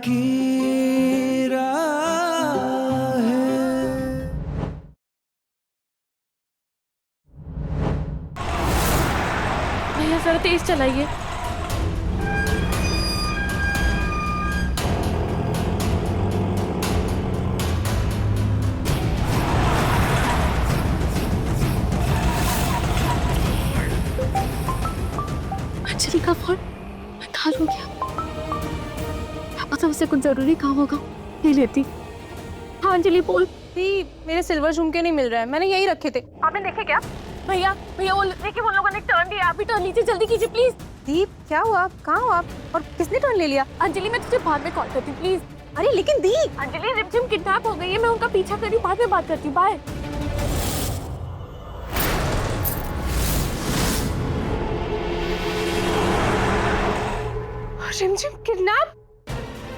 की राह है। भैया जरा तेज चलाइए। अंजलि का फोन कॉल हो गया। क्या पता उसे कुछ जरूरी काम होगा, ले लेती। हाँ अंजलि बोल। मेरे सिल्वर झुमके नहीं मिल रहे हैं, मैंने यही रखे थे। आपने देखे क्या? भैया भैया वो देखिए उन लोगों ने टर्न लिया, आप भी टर्न लीजिए, जल्दी कीजिए प्लीज। दीप क्या हुआ, कहाँ हो आप और किसने टर्न ले लिया? अंजलि मैं तुझे बाद में कॉल करती हूँ प्लीज। अरे लेकिन दीप। अंजलि रिमझिम किडनैप हो गई है, मैं उनका पीछा कर रही हूँ, बाद में बात करती हूँ, बाय। रिमझिम किडनैप?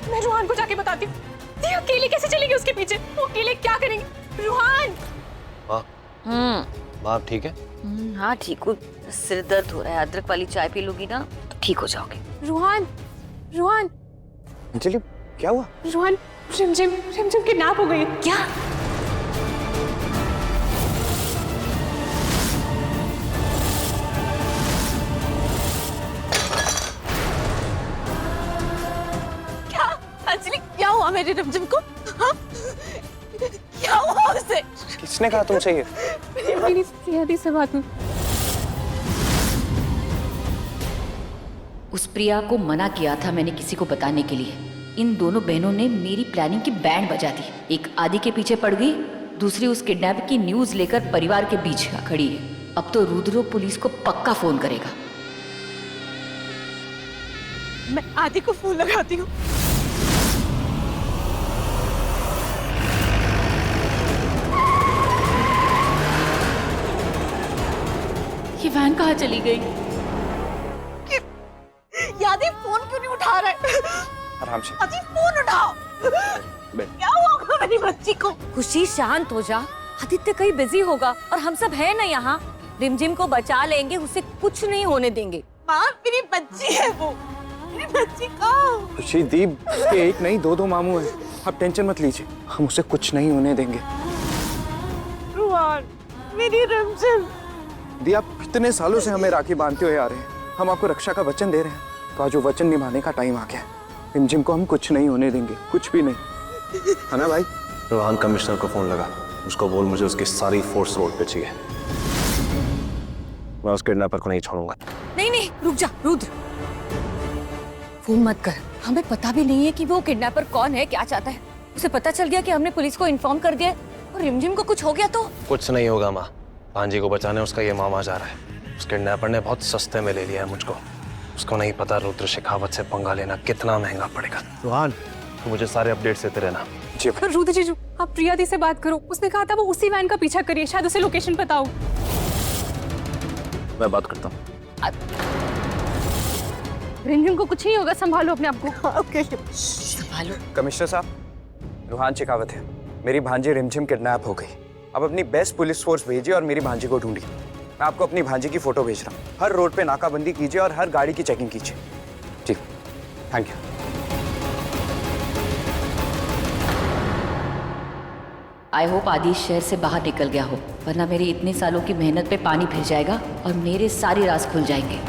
मैं रूहान को जाके बताती हूँ। दी अकेले कैसे चलेगी उसके पीछे? वो अकेले क्या करेंगे? रूहान। माँ आप ठीक है? हाँ ठीक हूँ, सिर दर्द हो रहा है। अदरक वाली चाय पी लोगी ना तो ठीक हो जाओगे। रूहान रूहान अंजलि क्या हुआ? रूहान रिमझिम किडनैप हो गई है। क्या? क्या अंजलि क्या हुआ मेरे रिमझिम को? हाँ? क्या हुआ उसे? किसने कहा तुमसे ये? मेरी सियादी से बात हुई। उस प्रिया को मना किया था मैंने किसी को बताने के लिए। इन दोनों बहनों ने मेरी प्लानिंग की बैंड बजा दी। एक आदि के पीछे पड़ गई, दूसरी उस किडनैप की न्यूज लेकर परिवार के बीच खड़ी है। अब तो रुद्रो पुलिस को पक्का फोन करेगा। मैं आदि को फोन लगाती हूँ। ये वैन कहाँ चली गई? यादी फोन क्यों नहीं उठा रहे? आराम से। आदि फोन उठाओ। क्या हुआ मेरी बच्ची को? खुशी शांत हो जा, आदित्य कहीं बिजी होगा और हम सब है ना यहाँ। रिमझिम को बचा लेंगे, उसे कुछ नहीं होने देंगे। माँ मेरी बच्ची है वो, मेरी बच्ची को। खुशी दीप उसके एक नहीं दो मामू हैं। आप टेंशन मत लीजिए, हम उसे कुछ नहीं होने देंगे। रूहान मेरी रिमझिम। दी आप कितने सालों से हमें राखी बांधते हुए आ रहे हैं, हम आपको रक्षा का वचन दे रहे हैं, तो आज वो वचन निभाने का टाइम आ गया है। रिमझिम को हम कुछ नहीं होने देंगे, कुछ भी नहीं, है ना भाई? रोहान कमिश्नर को फोन लगा, उसको बोल मुझे उसकी सारी फोर्स रोड पे चाहिए। मैं उस किडनैपर को नहीं छोड़ूंगा। नहीं रुक जा रुद्र, फोन मत कर। हमें पता भी नहीं है कि वो किडनैपर कौन है, क्या चाहता है। उसे पता चल गया कि हमने पुलिस को इन्फॉर्म कर दिया और रिमझिम को कुछ हो गया तो? कुछ नहीं होगा माँ, भांजी को बचाने उसका ये मामा जा रहा है। उस किडनैपर ने बहुत सस्ते में ले लिया है मुझको। उसको नहीं पता रुद्र शेखावत से पंगा लेना कितना महंगा पड़ेगा। रोहान तो मुझे सारे अपडेट्स देते रहना। जी रुद्र जीजू आप प्रिया दी से बात करो, उसने कहा था वो उसी वैन का पीछा करिए, शायद उसे लोकेशन पता हो। मैं बात करता हूँ। रिमझिम को कुछ नहीं होगा, संभालो अपने आप को। ओके संभालो। कमिश्नर साहब, रूहान शेखावत है, मेरी भांजी रिमझिम किडनैप हो गई। अब अपनी बेस्ट पुलिस फोर्स भेजिए और मेरी भांजी को ढूंढिए। मैं आपको अपनी भांजी की फोटो भेज रहा हूँ। हर रोड पे नाकाबंदी कीजिए और हर गाड़ी की चेकिंग कीजिए। जी थैंक यू। आई होप आदि शहर से बाहर निकल गया हो, वरना मेरी इतने सालों की मेहनत पे पानी फिर जाएगा और मेरे सारे राज खुल जाएंगे।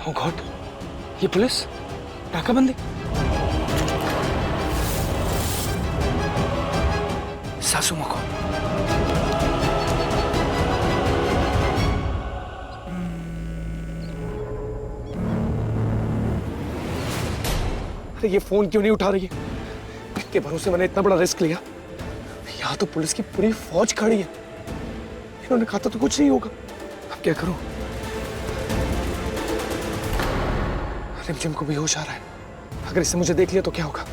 Oh God, ये पुलिस नाकाबंदी। सासू माँ को अरे ये फोन क्यों नहीं उठा रही है? इसके भरोसे मैंने इतना बड़ा रिस्क लिया। यहाँ तो पुलिस की पूरी फौज खड़ी है। इन्होंने कहा था तो कुछ नहीं होगा। अब क्या करूं? रिमझिम को बेहोश आ रहा है, अगर इसने मुझे देख लिया तो क्या होगा?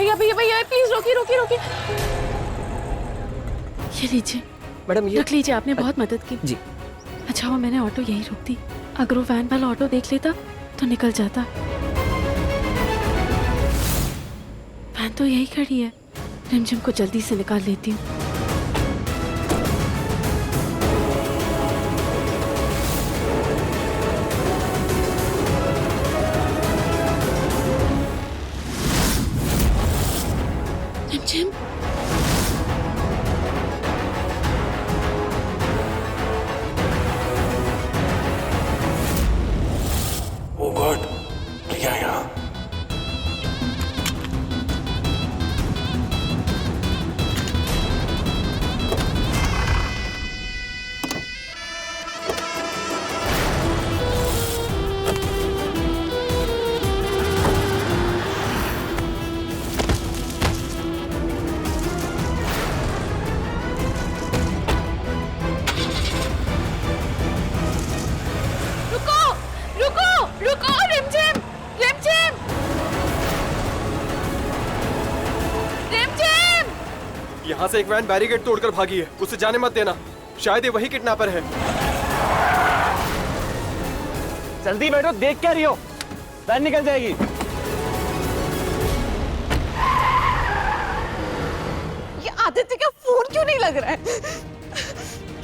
भैया भैया भैया प्लीज रोकिए रोकिए रोकिए। ये लीजिए मैडम ये रख लीजिए, आपने बहुत मदद की जी। अच्छा हुआ मैंने ऑटो यही रोक दी, अगर वो वैन वाला ऑटो देख लेता तो निकल जाता। वैन तो यही खड़ी है, रिमझिम को जल्दी से निकाल लेती हूँ। रिमझिम ओ गॉड, प्रिया यहाँ। रुको रुको रुको, रिमझिम रिमझिम रिमझिम। यहाँ से एक वैन बैरिकेड तोड़कर भागी है, उसे जाने मत देना, शायद ये वही किडनैपर है। जल्दी बैठो, देख क्या रही हो, वैन निकल जाएगी। ये आदित्य का फोन क्यों नहीं लग रहा है?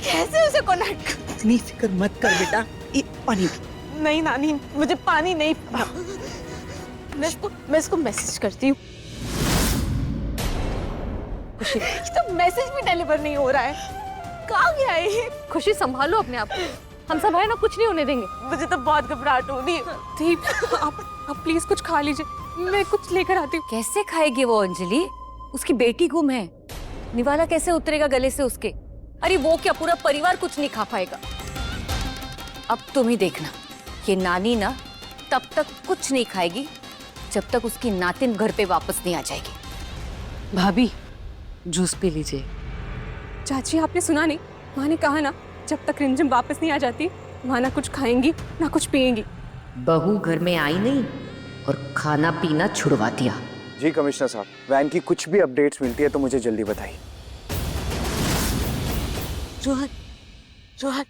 कैसे उसे कनेक्ट? इतनी फिक्र मत कर बेटा, ये पानी पी। नहीं नानी, मुझे पानी नहीं। मैं इसको मैसेज करती हूँ। खुशी, तो मैसेज भी डिलीवर नहीं हो रहा है, कहाँ गया है ये? खुशी संभालो अपने आप को, हम सब है ना, कुछ नहीं होने देंगे। मुझे तो बहुत घबराहट हो रही है। दीप आप प्लीज कुछ खा लीजिए, मैं कुछ लेकर आती हूँ। कैसे खाएगी वो अंजलि? उसकी बेटी गुम है, निवाला कैसे उतरेगा गले से उसके? अरे वो क्या, पूरा परिवार कुछ नहीं खा पाएगा। अब तुम ही देखना, ये नानी ना तब तक कुछ नहीं खाएगी जब तक उसकी नातिन घर पे वापस नहीं आ जाएगी। भाभी जूस पी लीजिए। चाची आपने सुना नहीं, माँ ने कहा ना जब तक रिमझिम वापस नहीं आ जाती वहाँ ना कुछ खाएंगी ना कुछ पिएंगी। बहू घर में आई नहीं और खाना पीना छुड़वा दिया। जी कमिश्नर साहब, वैन की कुछ भी अपडेट्स मिलती है तो मुझे जल्दी बताइए। रोहन रोहन,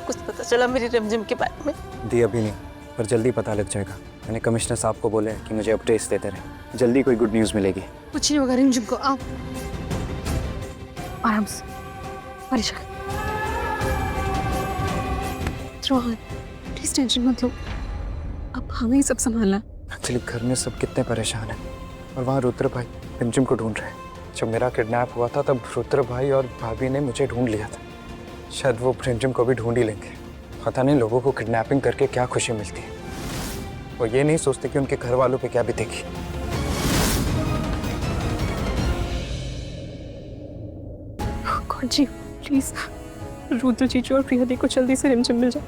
कुछ पता चला मेरी रिमझिम के बारे में? दी अभी नहीं, पर जल्दी पता लग जाएगा। मैंने कमिश्नर साहब को बोला है कि मुझे अपडेट्स देते रहे, जल्दी कोई गुड न्यूज़ मिलेगी। कुछ नहीं होगा रिमझिम को, आओ आराम से, परेशान। रोहन प्लीज टेंशन मत लो, अब हमें ही सब संभालना। एक्चुअली घर में सब कितने परेशान हैं, और वहाँ रुद्र भाई रिमझिम को ढूंढ रहे हैं। जब मेरा किडनैप हुआ था तब रुद्र भाई और भाभी ने मुझे ढूंढ लिया था, शायद वो रिमझिम को भी ढूंढ ही लेंगे। पता नहीं लोगों को किडनैपिंग करके क्या खुशी मिलती है, वो ये नहीं सोचते कि उनके घर वालों पे क्या बीतेगी। गॉड जी प्लीज, रुद्र जीजू और प्रिया दी को जल्दी से रिमझिम मिल जाए।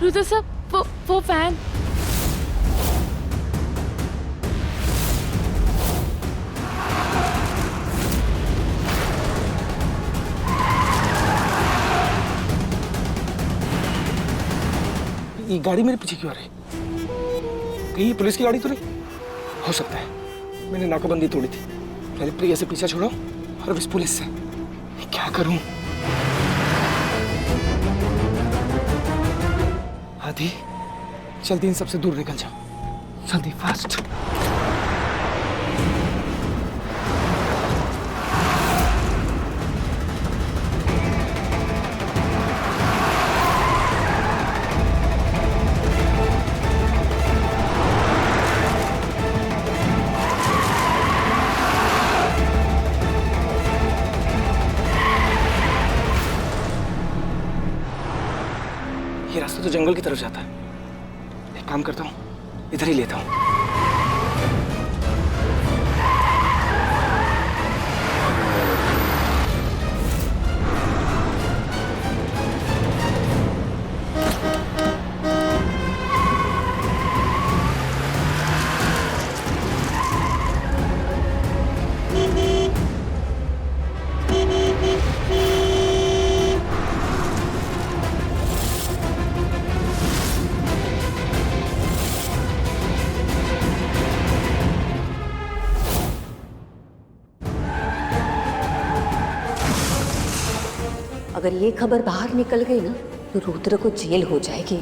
रुद्र साहब, वो फैन। ये गाड़ी मेरे पीछे क्यों आ रही? कहीं ये पुलिस की गाड़ी तो नहीं? हो सकता है मैंने नाकाबंदी तोड़ी थी। पहले प्रिया से पीछा छोड़ो और अब इस पुलिस से। क्या करूं? आदि जल्दी इन सबसे दूर निकल जाओ, जल्दी फास्ट। ये रास्ता तो जंगल की तरफ जाता है। एक काम करता हूँ, इधर ही लेता हूँ। अगर ये खबर बाहर निकल गई ना तो रुद्र को जेल हो जाएगी।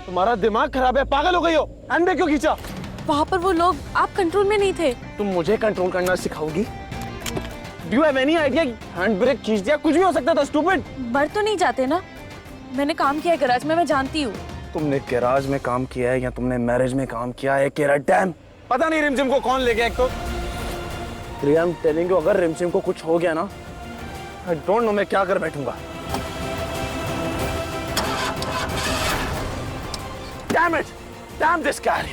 तुम्हारा दिमाग खराब है, पागल हो गई हो? हैंड ब्रेक क्यों खींचा? वहां पर वो लोग, आप कंट्रोल में नहीं थे। तुम मुझे कंट्रोल करना सिखाओगी? Do you have any idea? Hand brake खींच दिया, कुछ भी हो सकता था। स्टूपिड। मर तो नहीं जाते ना? मैंने काम किया है गैराज में, मैं जानती हूँ। तुमने गैराज में काम किया है या तुमने मैरिज में काम किया है? केरा डैम, पता नहीं रिमझिम को कौन ले गया। एक तो रिया, आई एम टेलिंग यू, अगर रिमझिम को कुछ हो गया ना, आई डोंट नो मैं क्या कर बैठूंगा। Damn it! Damn this guy!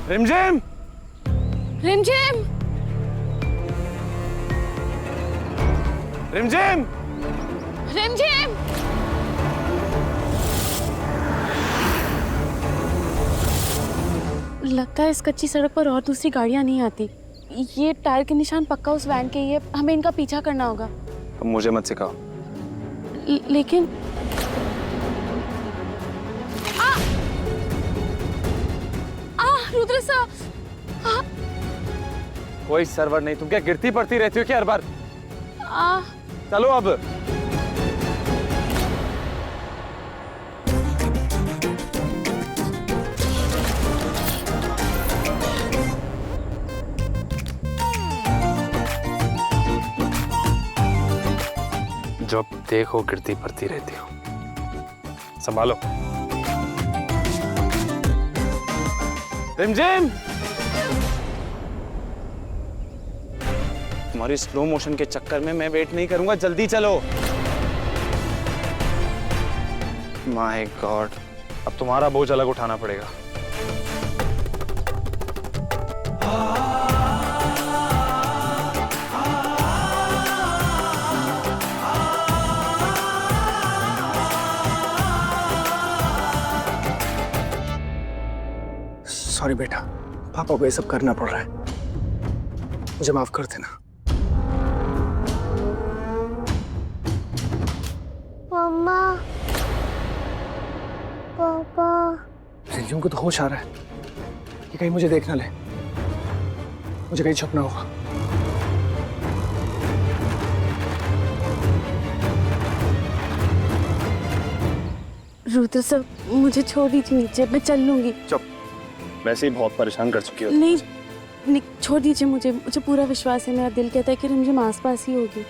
रिमझिम! रिमझिम! रिमझिम! रिमझिम! लगता है इस कच्ची सड़क पर और दूसरी गाड़ियां नहीं आती। ये टायर के निशान पक्का उस वैन के ही है, हमें इनका पीछा करना होगा। अब मुझे मत सिखाओ। लेकिन रुद्र सर, कोई सर्वर नहीं, तुम क्या गिरती पड़ती रहती हो क्या हर बार? चलो अब। जब देखो गिरती पड़ती रहती हो। संभालो। रिमझिम! तुम्हारी स्लो मोशन के चक्कर में मैं वेट नहीं करूंगा, जल्दी चलो। माय गॉड, अब तुम्हारा बोझ अलग उठाना पड़ेगा। सॉरी बेटा, पापा को ये सब करना पड़ रहा है, मुझे माफ कर देना। मम्मा, पापा। रिमझिम को तो होश आ रहा है, ये कहीं मुझे देख ना ले, मुझे कहीं छुपना होगा। रुद्र सर, मुझे छोड़ दीजिए नीचे, मैं चल लूंगी। चुप, वैसे ही बहुत परेशान कर चुकी हो। नहीं, छोड़ दीजिए मुझे पूरा विश्वास है, मेरा दिल कहता है कि रिमझिम आसपास ही होगी।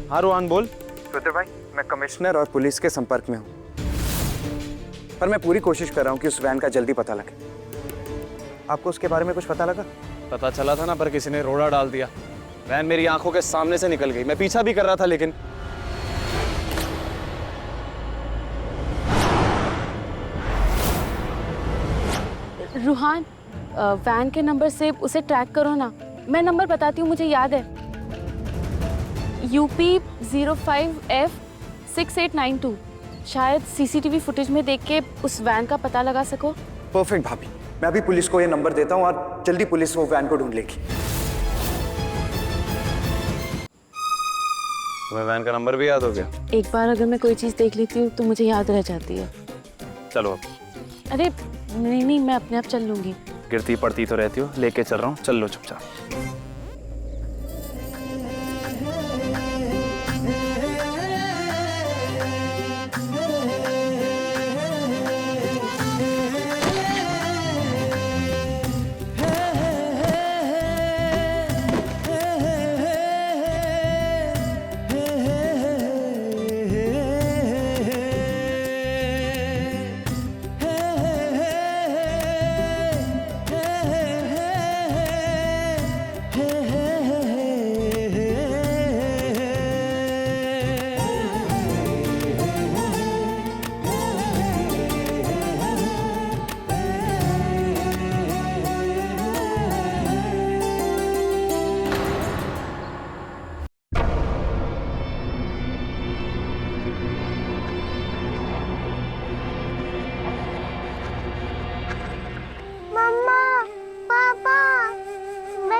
हाँ रोहन बोल। रुद्र भाई, मैं कमिश्नर और पुलिस के संपर्क में हूँ, पर मैं पूरी कोशिश कर रहा हूँ कि उस वैन का जल्दी पता लगे। आपको उसके बारे में कुछ पता लगा? पता चला था ना, पर किसी ने रोड़ा डाल दिया। वैन मेरी आंखों के सामने से निकल गई, मैं पीछा भी कर रहा था लेकिन। रूहान, वैन के नंबर से उसे ट्रैक करो ना। मैं नंबर बताती हूँ, मुझे याद है। UP 05F6892। शायद CCTV फुटेज में देख के उस वैन का पता लगा सको। परफेक्ट भाभी, मैं अभी पुलिस को ये नंबर देता हूँ और जल्दी पुलिस वो वैन को ढूंढ लेगी। तुम्हें वैन का नंबर भी याद हो गया? एक बार अगर मैं कोई चीज़ देख लेती हूँ तो मुझे याद रह जाती है। चलो अब। अरे नहीं, मैं अपने आप चल लूंगी। गिरती पड़ती तो रहती हो, लेके चल रहा हूँ, चल लो चुपचाप।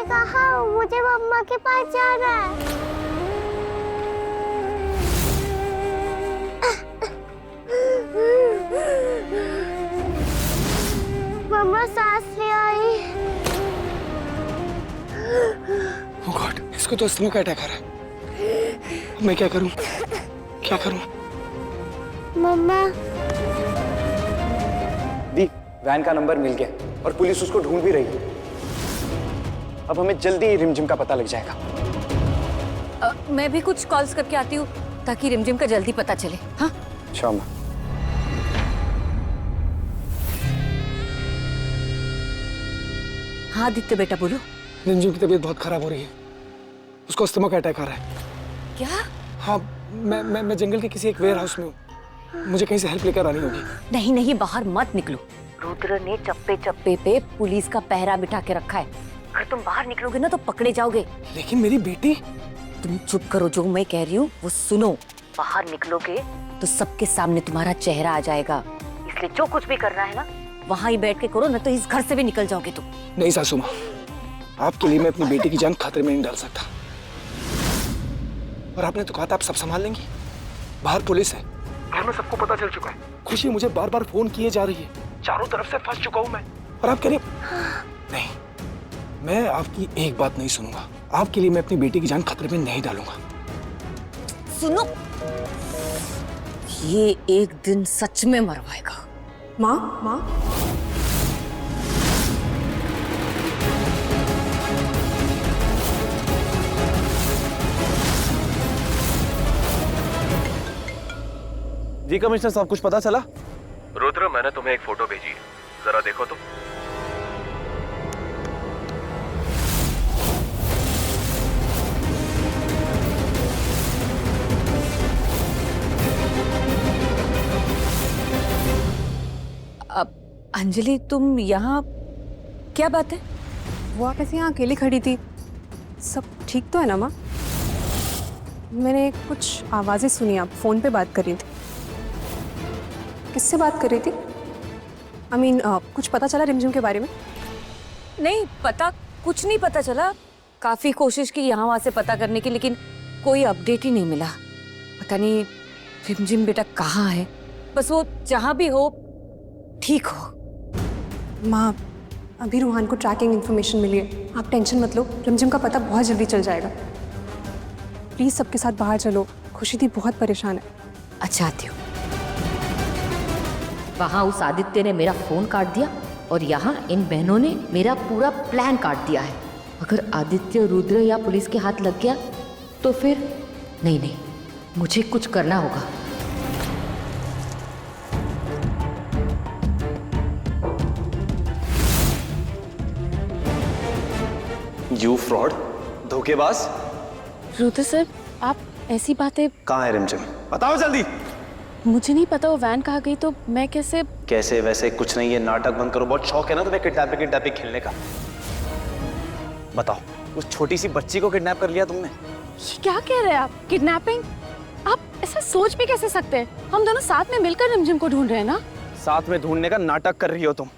मैं कहाँ हूँ? मुझे मम्मा के पास जाना है। मम्मा सांस ले आई। Oh God, इसको तो अस्थमा का अटैक आ रहा है। मैं क्या करूं? क्या करूं? मम्मा दी, वैन का नंबर मिल गया और पुलिस उसको ढूंढ भी रही है। अब हमें जल्दी ही रिमझिम का पता लग जाएगा। मैं भी कुछ कॉल्स करके आती हूँ ताकि रिमझिम का जल्दी पता चले। हाँ शर्मा, हाँ आदित्य बेटा बोलो। रिमझिम की तबीयत बहुत खराब हो रही है। उसको अस्थमा का अटैक आ रहा है। क्या? हाँ, मैं जंगल के किसी एक वेयर हाउस में हूँ। मुझे कहीं से हेल्प लेकर आनी होगी। नहीं नहीं, बाहर मत निकलो। रुद्र ने चप्पे चप्पे पे पुलिस का पहरा बिठा के रखा है। अगर तुम बाहर निकलोगे ना तो पकड़े जाओगे। लेकिन मेरी बेटी। तुम चुप करो, जो मैं कह रही हूँ वो सुनो। बाहर निकलोगे तो सबके सामने तुम्हारा चेहरा आ जाएगा, इसलिए जो कुछ भी करना है ना वहाँ ही बैठ के करो, ना तो इस घर से भी निकल जाओगे तुम। नहीं सासू माँ, आपके लिए मैं अपनी बेटी की जान खतरे में नहीं डाल सकता। और आपने तो कहा था आप सब संभाल लेंगी। बाहर पुलिस है, घर में सबको पता चल चुका है। खुशी मुझे बार बार फोन किए जा रही है। चारों तरफ से फंस चुका हूँ मैं। और आप कह रही नहीं, मैं आपकी एक बात नहीं सुनूंगा। आपके लिए मैं अपनी बेटी की जान खतरे में नहीं डालूंगा। सुनो, ये एक दिन सच में मरवाएगा। माँ माँ जी कमिश्नर साहब, कुछ पता चला? रुद्र, मैंने तुम्हें एक फोटो भेजी है, जरा देखो तो। अब अंजलि, तुम यहाँ क्या बात है? वो आप ऐसे यहाँ अकेली खड़ी थी। सब ठीक तो है ना माँ? मैंने कुछ आवाज़ें सुनी, आप फ़ोन पे बात कर रही थी। किससे बात कर रही थी? कुछ पता चला रिमझिम के बारे में? नहीं पता, कुछ नहीं पता चला। काफी कोशिश की यहाँ वहां से पता करने की, लेकिन कोई अपडेट ही नहीं मिला। पता नहीं रिमझिम बेटा कहाँ है। बस वो जहाँ भी हो ठीक हो। माँ, अभी रूहान को ट्रैकिंग इन्फॉर्मेशन मिली है। आप टेंशन मत लो, रिमझिम का पता बहुत जल्दी चल जाएगा। प्लीज़ सबके साथ बाहर चलो, खुशी दी बहुत परेशान है। अच्छा आती हूँ। वहाँ उस आदित्य ने मेरा फोन काट दिया और यहाँ इन बहनों ने मेरा पूरा प्लान काट दिया है। अगर आदित्य, रुद्र या पुलिस के हाथ लग गया तो फिर नहीं, मुझे कुछ करना होगा। यू फ्रॉड, धोखेबाज। रुद्र सर, आप ऐसी बातें। कहाँ है रिमझिम? बताओ जल्दी। मुझे नहीं पता वो वैन कहाँ गई, तो मैं कैसे। कैसे वैसे कुछ नहीं, ये नाटक बंद करो। बहुत शौक है ना तुम्हें किडनैपिंग खेलने का। बताओ, उस छोटी सी बच्ची को किडनैप कर लिया तुमने? ये क्या कह रहे हैं आप? किडनैपिंग? आप ऐसा सोच भी कैसे सकते हैं? हम दोनों साथ में मिलकर रिमझिम को ढूंढ रहे हैं ना। साथ में ढूंढने का नाटक कर रही हो तुम।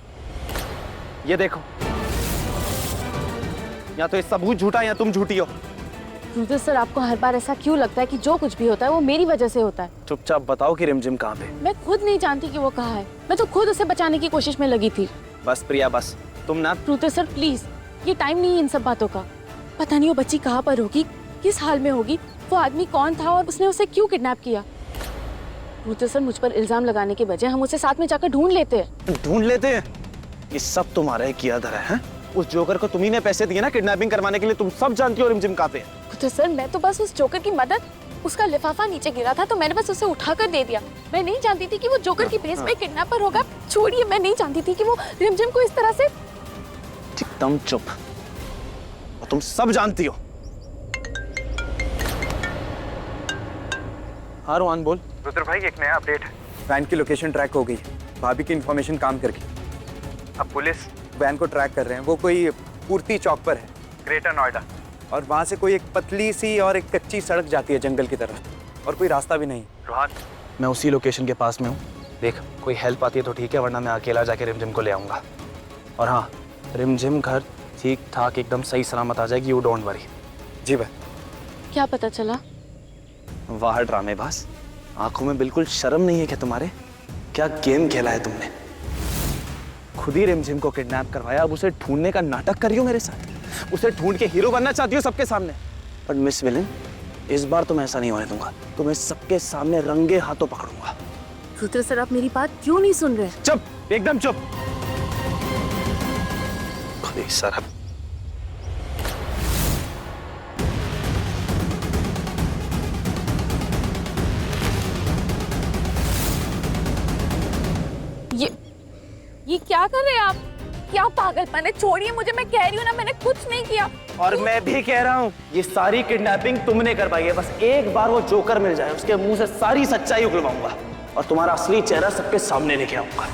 ये देखो, या तो ये सबूत झूठा या तुम झूठी हो। रुद्र सर, आपको हर बार ऐसा क्यों लगता है कि जो कुछ भी होता है वो मेरी वजह से होता है? चुपचाप बताओ कि रिमझिम कहाँ पे? मैं खुद नहीं जानती कि वो कहाँ है। मैं तो खुद उसे बचाने की कोशिश में लगी थी। बस प्रिया, बस तुम ना। रुद्र सर प्लीज, ये टाइम नहीं है इन सब बातों का। पता नहीं वो बच्ची कहाँ पर होगी, किस हाल में होगी, वो आदमी कौन था और उसने उसे क्यों किडनैप किया। रुद्र सर, मुझ पर इल्जाम लगाने के बजाय हम उसे साथ में जाकर ढूंढ लेते हैं। ढूंढ लेते हैं? ये सब तुम्हारा ही किया धरा है? उस जोकर को तुम्ही ने पैसे दिए ना किडनैपिंग करवाने के लिए। तुम सब जानती हो रिमझिम कहाँ पे है। रुद्र सर, मैं तो बस उस जोकर की मदद, उसका लिफाफा नीचे गिरा था तो मैंने बस उसे उठाकर दे दिया। मैं नहीं जानती थी कि वो जोकर की भेस में किडनैपर होगा। छोड़िए, मैं नहीं जानती थी कि वो रिमझिम को इस तरह से। एकदम चुप, और तुम सब जानती हो। हाँ रोहन बोल। रुद्र भाई, एक नया अपडेट है। वैन की लोकेशन ट्रैक हो गई, भाभी की इन्फॉर्मेशन काम करके। अब पुलिस वैन को ट्रैक कर रहे हैं। वो कोई पूर्ति चौक पर है, ग्रेटर नोएडा। और वहाँ से कोई एक पतली सी और एक कच्ची सड़क जाती है जंगल की तरफ, और कोई रास्ता भी नहीं। रोहन, मैं उसी लोकेशन के पास में हूँ। देख, कोई हेल्प आती है तो ठीक है, वरना मैं अकेला जाके रिमझिम को ले आऊँगा। और हाँ, रिमझिम घर ठीक ठाक एकदम सही सलामत आ जाएगी, यू डोंट वरी। जी भाई। क्या पता चला? वाह ड्रामेबाज, आंखों में बिल्कुल शर्म नहीं है क्या तुम्हारे? क्या गेम खेला है तुमने? खुद ही रिमझिम को किडनैप करवाया, अब उसे ढूंढने का नाटक कर रही हो मेरे साथ। उसे ढूंढ के हीरो बनना चाहती हो सबके सामने। बट मिस विलन, इस बार तो मैं ऐसा नहीं होने दूंगा। तुम्हें सबके सामने रंगे हाथों पकड़ूंगा। रुद्र सर, आप मेरी बात क्यों नहीं सुन रहे? चुप, एकदम चुप। खुद ही सर ये क्या कर रहे हैं आप? क्या पागलपन है? छोड़िए मुझे, मैं कह रही हूँ ना, मैंने कुछ नहीं किया। और मैं भी कह रहा हूँ, ये सारी किडनैपिंग तुमने करवाई है। बस एक बार वो जोकर मिल जाए, उसके मुंह से सारी सच्चाई उगलवाऊंगा और तुम्हारा असली चेहरा सबके सामने लेके आऊंगा।